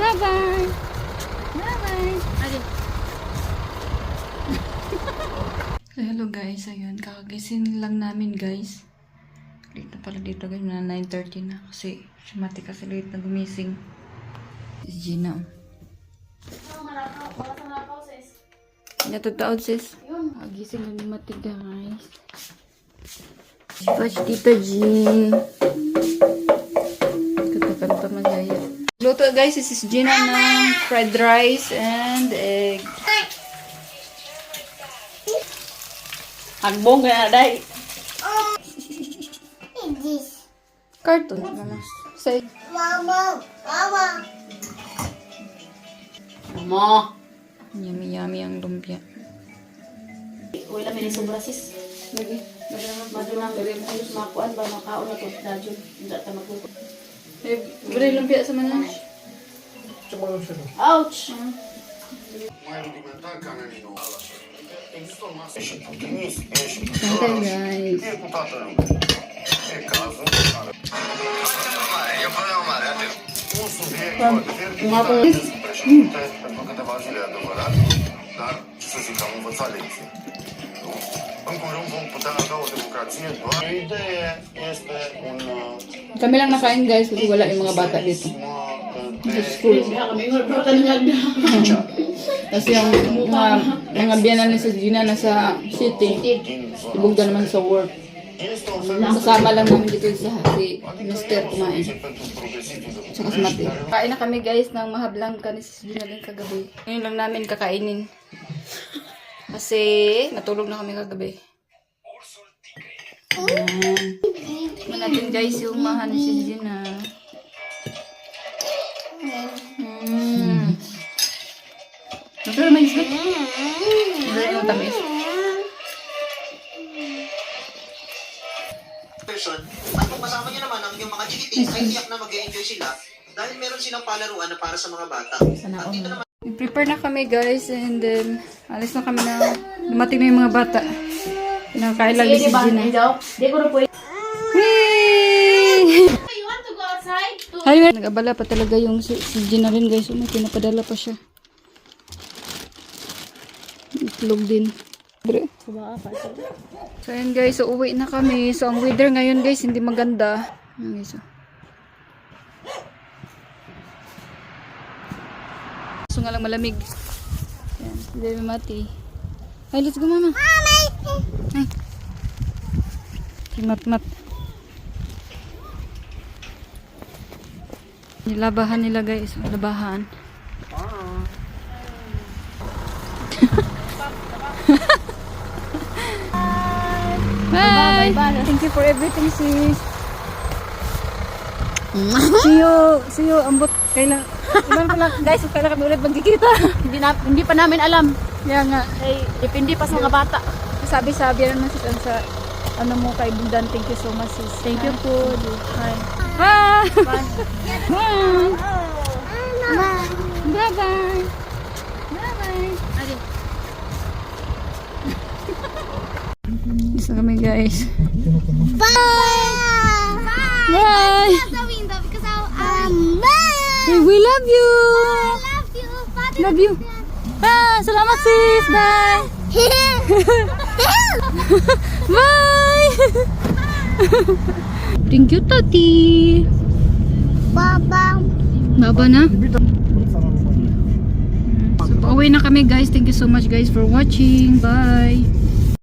Bye-bye. Bye-bye. So, hello guys. Ayun, kakagising lang namin guys. Late na pala dito guys. 9:30 na. Kasi, si Mati kasi late na gumising. Si Gina. Natataod sis. Kagising lang ni Mati guys. Watch Tita G. Kanta-kanta magaya. Luto guys, this is Gina ng fried rice and egg. Agbong kaya day. Cartoon. Mama. Say. Mama. Yummy yummy ang lumpia. Uy, lamin yung sobra sis. Lagi. Madunang beri mo yung makuan ba makaon na ko dadyon. Hindi ta magkukot. Eh, beri lumpia sa mana. Ouch! Santay guys. Pentru câteva zile adevărat, dar, ce să zic, am învățat lecții. În curând vom putea avea o democrație doar. O idee este un Kami lang nakain guys kasi wala yung mga bata dito. Sa school. Kasi yung mga biyanan ni sa Gina nasa city. Ibugda naman sa work. este un fel de Kasama lang namin dito sa si Mr. kumain. pentru progresiv. Tsaka si Mati. Kain na kami guys ng mahablang kanin sa Gina din kagabi. Ngayon lang namin kakainin. Kasi natulog na kami kagabi. Ayan. Tignan natin guys yung mahan ni si Gina. Ito naman yung sweet. Ito yung tamis. At kung kasama niyo naman ang yung mga chikiting, ay tiyak na mag-enjoy sila dahil meron silang palaruan na para sa mga bata. At dito naman, Prepare na kami guys and then alis na kami na dumating na yung mga bata. Pinakain lang ni si Gina. Di ko na po. Hey! You want to go outside? Ay, nag-abala pa talaga yung si Gina rin guys. May pinapadala pa siya. Itlog din. So ayun guys, so uwi na kami. So ang weather ngayon guys, hindi maganda. Ayan guys. So nga lang malamig. Ayan, hindi mati. Ay, let's go mama. Ay. Mat. Nilabahan nila guys. Labahan. Bye. Thank you for everything, sis. See you, ambot. Kailan pala, guys, kailan kami ulit magkikita. Hindi pa namin alam. Kaya nga, Ay, depende pa sa mga bata. sabi naman sis, sa ano mo kay Bundan. Thank you so much, sis. Thank you po. Hi. Bye. Bye. Bye-bye. Bye-bye. Isa kami guys. Bye. Hey, we love you. Love you. Salamat sis. Bye. Bye. Thank you Tati. Baba na. So, pauwi na kami guys. Thank you so much guys for watching. Bye.